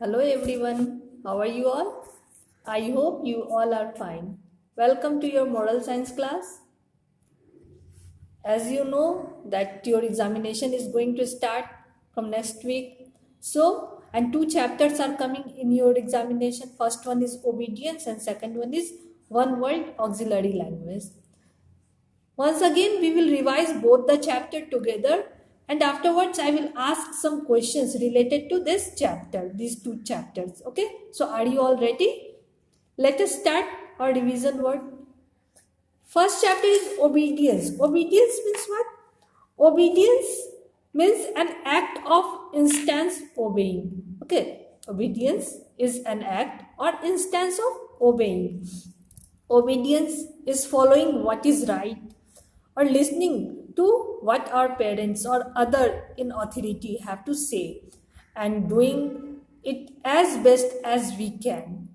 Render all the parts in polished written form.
Hello everyone, how are you all? I hope you all are fine. Welcome to your moral science class. As you know that your examination is going to start from next week. And two chapters are coming in your examination. First one is obedience and second one is one word auxiliary language. Once again, we will revise both the chapter together and afterwards I will ask some questions related to this chapter, these two chapters. Okay, so are you all ready? Let us start our revision work. First chapter is obedience. Obedience means what? Obedience means an act of instance obeying. Okay, obedience is an act or instance of obeying. Obedience is following what is right or listening to what our parents or other in authority have to say and doing it as best as we can.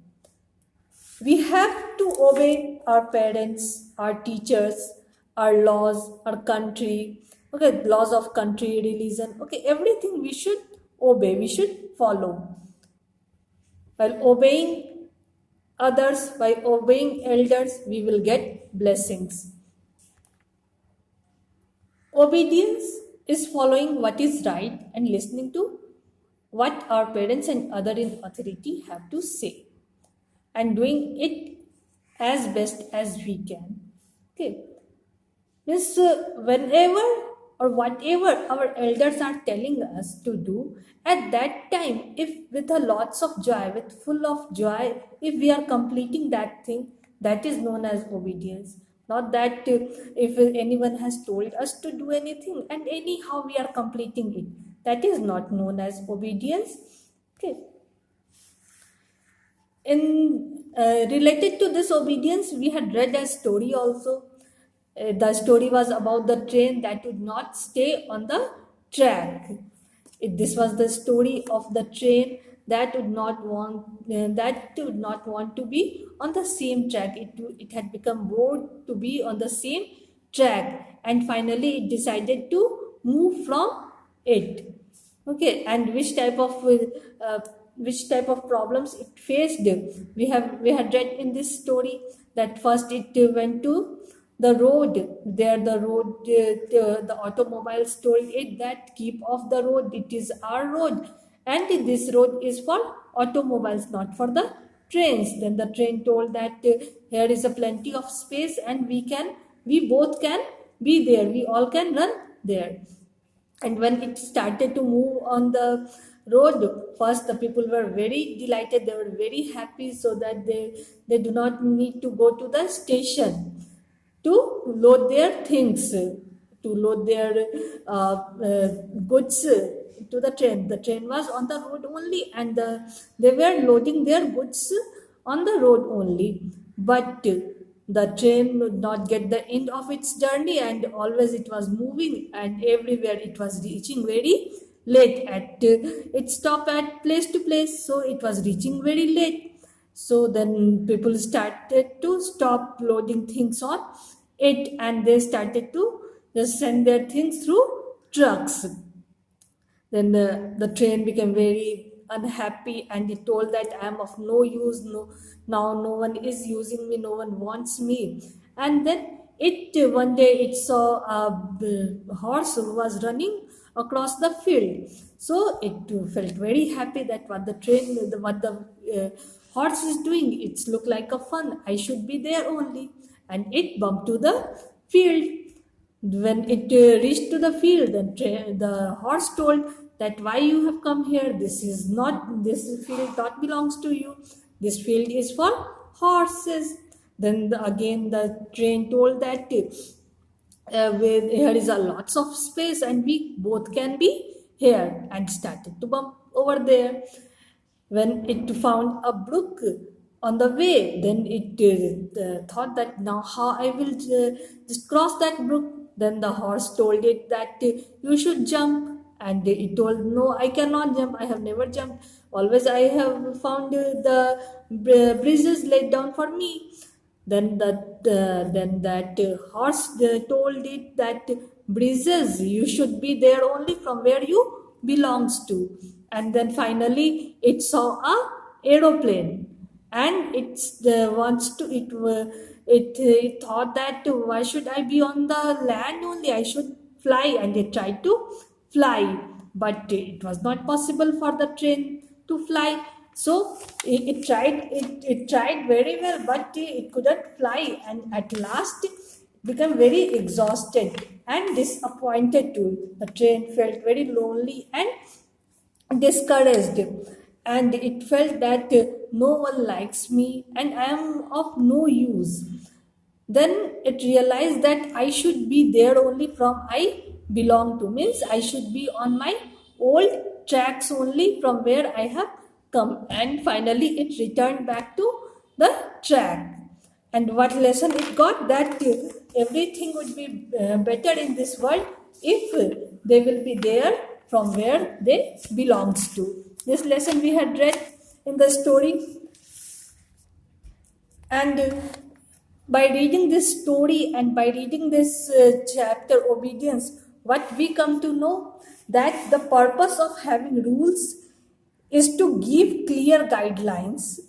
We have to obey our parents, our teachers, our laws, our country, okay, laws of country, religion, okay, everything we should obey, we should follow. While obeying others, by obeying elders, we will get blessings. Obedience is following what is right and listening to what our parents and other in authority have to say and doing it as best as we can. Okay. Means whenever or whatever our elders are telling us to do, at that time, if with a lots of joy, with full of joy, if we are completing that thing, that is known as obedience. Not that if anyone has told us to do anything and anyhow we are completing it, that is not known as obedience. Okay. In related to this obedience, we had read a story also. The story was about the train that would not stay on the track. This was the story of the train that would not want to be on the same track. It had become bored to be on the same track, and finally it decided to move from it. Okay, and which type of problems it faced. We had read in this story that first it went to the road. There the automobiles told it that keep off the road, it is our road and this road is for automobiles, not for the trains. Then the train told that here is a plenty of space and we both can be there, we all can run there. And when it started to move on the road, first the people were very delighted, they were very happy, so that they do not need to go to the station to load their things, to load their goods to the train. The train was on the road only, and they were loading their goods on the road only. But the train would not get the end of its journey, and always it was moving, and everywhere it was reaching very late. It stopped at place to place, so it was reaching very late. So then people started to stop loading things on it, and they started to just send their things through trucks. Then the train became very unhappy, and it told that I am of no use. No, now no one is using me, no one wants me. And then one day it saw a horse who was running across the field. So it felt very happy that what the horse is doing, it's look like a fun. I should be there only. And it bumped to the field. When it reached to the field, the horse told that why you have come here. This field not belongs to you. This field is for horses. Then again the train told that here is a lots of space and we both can be here, and started to bump over there. When it found a brook on the way, then it thought that now how I will just cross that brook. Then the horse told it that you should jump, and it told, no, I cannot jump, I have never jumped, always I have found the bridges laid down for me. Then that horse told it that bridges, you should be there only from where you belongs to. and then finally it saw a aeroplane, and it thought that why should I be on the land only, I should fly, and it tried to fly, but it was not possible for the train to fly. So it tried very well, but it couldn't fly, and at last it became very exhausted and disappointed too. The train felt very lonely and discouraged, and it felt that no one likes me and I am of no use. Then it realized that I should be there only from I belong to, means I should be on my old tracks only from where I have come. And finally it returned back to the track. And what lesson it got? That everything would be better in this world if they will be there from where they belongs to. This lesson we had read in the story. And by reading this story and by reading this chapter, obedience, what we come to know, that the purpose of having rules is to give clear guidelines,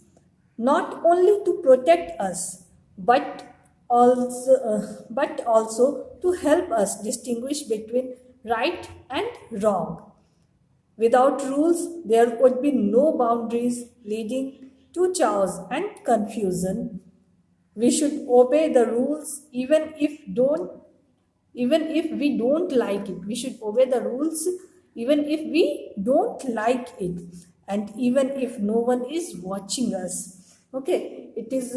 not only to protect us, but also to help us distinguish between right and wrong. Without rules, there would be no boundaries, leading to chaos and confusion. We should obey the rules even if we don't like it. We should obey the rules even if we don't like it, and even if no one is watching us. Okay, it is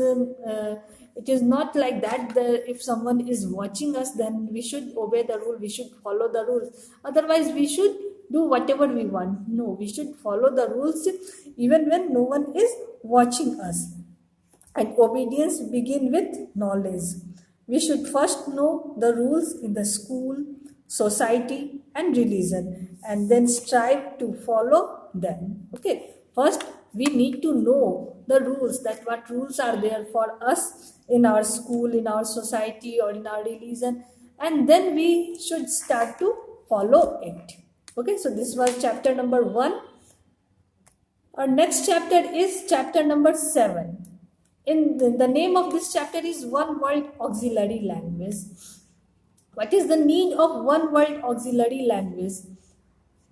not like that. If someone is watching us, then we should obey the rule. We should follow the rules. Otherwise, we should do whatever we want. No, we should follow the rules even when no one is watching us. And obedience begin with knowledge. We should first know the rules in the school, society, and religion, and then strive to follow them. Okay, first we need to know the rules, that what rules are there for us in our school, in our society, or in our religion, and then we should start to follow it. Okay, so this was chapter number 1. Our next chapter is chapter number 7. The name of this chapter is One World Auxiliary Language. What is the need of One World Auxiliary Language?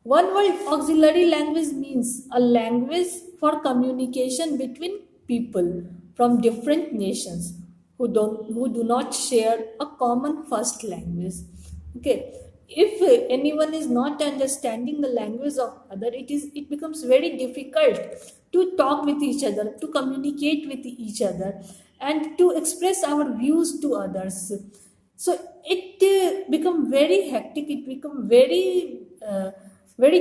One World Auxiliary Language means a language for communication between people from different nations who do not share a common first language. Okay, if anyone is not understanding the language of other, it becomes very difficult to talk with each other, to communicate with each other, and to express our views to others. So it become very hectic. It become very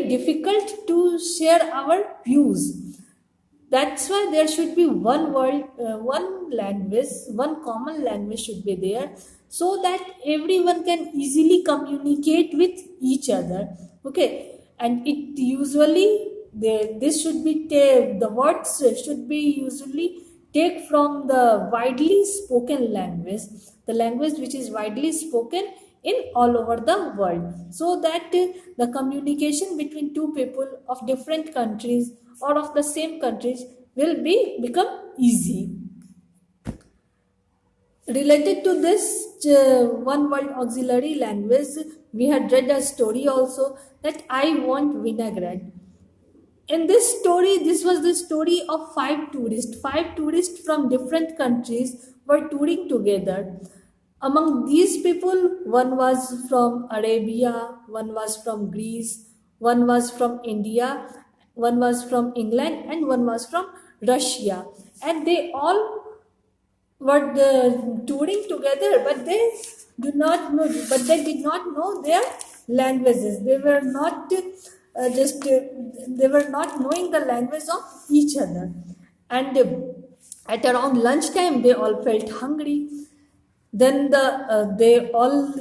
difficult to share our views. That's why there should be one world, one language, one common language should be there, so that everyone can easily communicate with each other. Okay, and it usually this should be the words should be usually take from the widely spoken language, the language which is widely spoken in all over the world, so that the communication between two people of different countries or of the same countries will become easy. Related to this One World Auxiliary Language, we had read a story also, that I want vinaigrette. In this story, this was the story of five tourists. Five tourists from different countries were touring together. Among these people, one was from Arabia, one was from Greece, one was from India, one was from England, and one was from Russia. And they all were touring together, but they did not know their languages. They were not they were not knowing the language of each other. And at around lunchtime, they all felt hungry. Then they all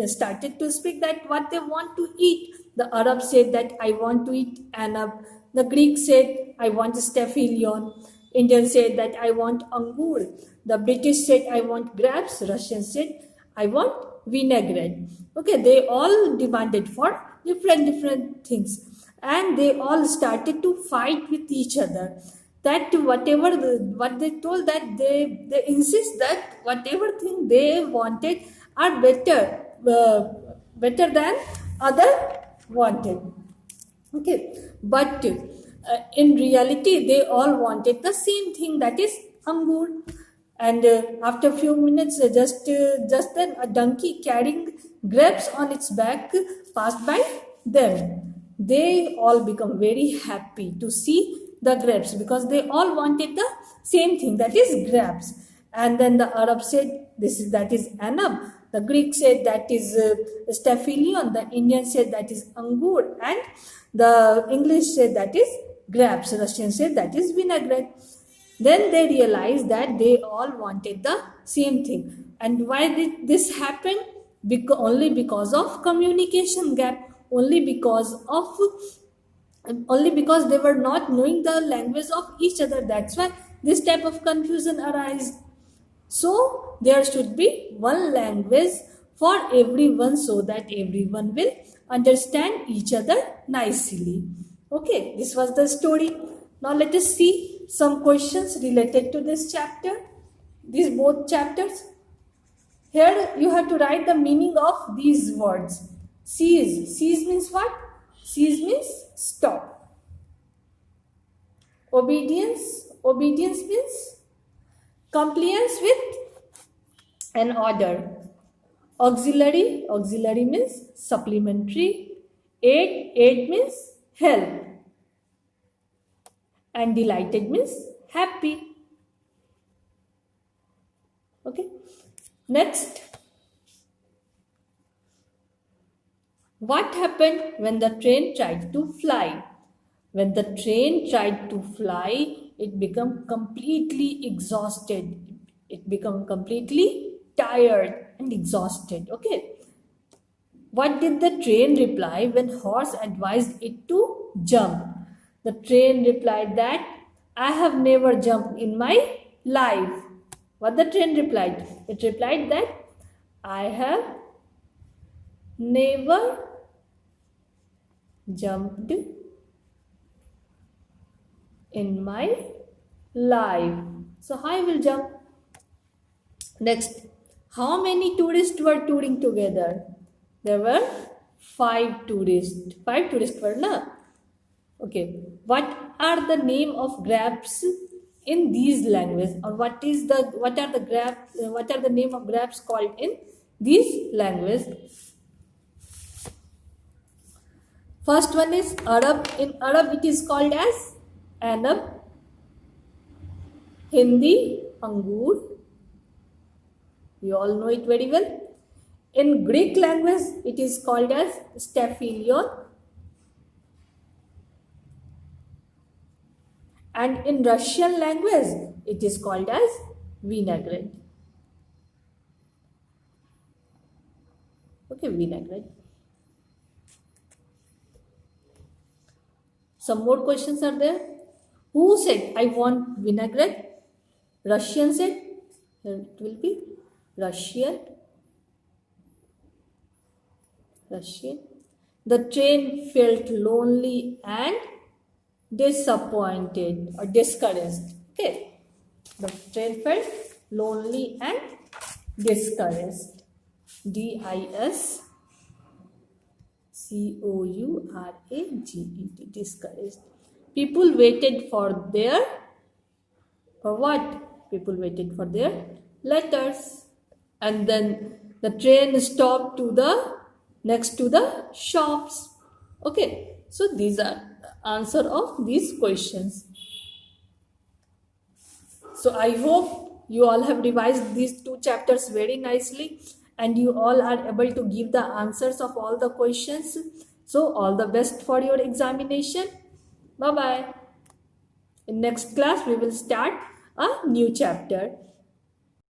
started to speak that what they want to eat. The Arab said that I want to eat anab. The Greek said I want staphylion. Indian said that I want angur. The British said I want grapes. Russian said I want vinaigrette. Okay, they all demanded for different things. and they all started to fight with each other. That what they told, that they insist that whatever thing they wanted are better than other wanted. Okay, but in reality, they all wanted the same thing, that is angur. And after a few minutes, just then a donkey carrying grapes on its back passed by them. They all become very happy to see the grapes because they all wanted the same thing, that is grapes. And then the Arab said, "This is that is anab." The Greek said that is staphylon. The Indian said that is angur, and the English said that is grapes. Russian said that is vinaigrette. Then they realized that they all wanted the same thing. And why did this happen? Only because of communication gap. Only because they were not knowing the language of each other. That's why this type of confusion arises. So there should be one language for everyone so that everyone will understand each other nicely. Okay, this was the story. Now let us see some questions related to this chapter, these both chapters. Here you have to write the meaning of these words. Cease. Cease means what? Cease means stop. Obedience. Obedience means compliance with an order. Auxiliary. Auxiliary means supplementary. Aid. Aid means help. And delighted means happy. Okay. Next. What happened when the train tried to fly? When the train tried to fly, it became completely exhausted. It became completely tired and exhausted. Okay. What did the train reply when horse advised it to jump? The train replied that I have never jumped in my life. What the train replied? It replied that I have never jumped in my life. So how I will jump? Next, how many tourists were touring together? There were 5 tourists. 5 tourists were na? Okay. What are the name of grapes in these languages, or what are the name of grapes called in these languages? First one is Arab. In Arab it is called as anab. Hindi, angur. You all know it very well. In Greek language it is called as staphylon. And in Russian language, it is called as vinaigrette. Okay, vinaigrette. Some more questions are there. Who said, I want vinaigrette? Russian said, it will be Russian. Russian. The train felt lonely and disappointed or discouraged. Okay. The train felt lonely and discouraged. discouraged. Discouraged. People waited for what? People waited for their letters. And then the train stopped next to the shops. Okay. So these are answer of these questions. So I hope you all have revised these 2 chapters very nicely and you all are able to give the answers of all the questions. So all the best for your examination. Bye bye. In next class we will start a new chapter.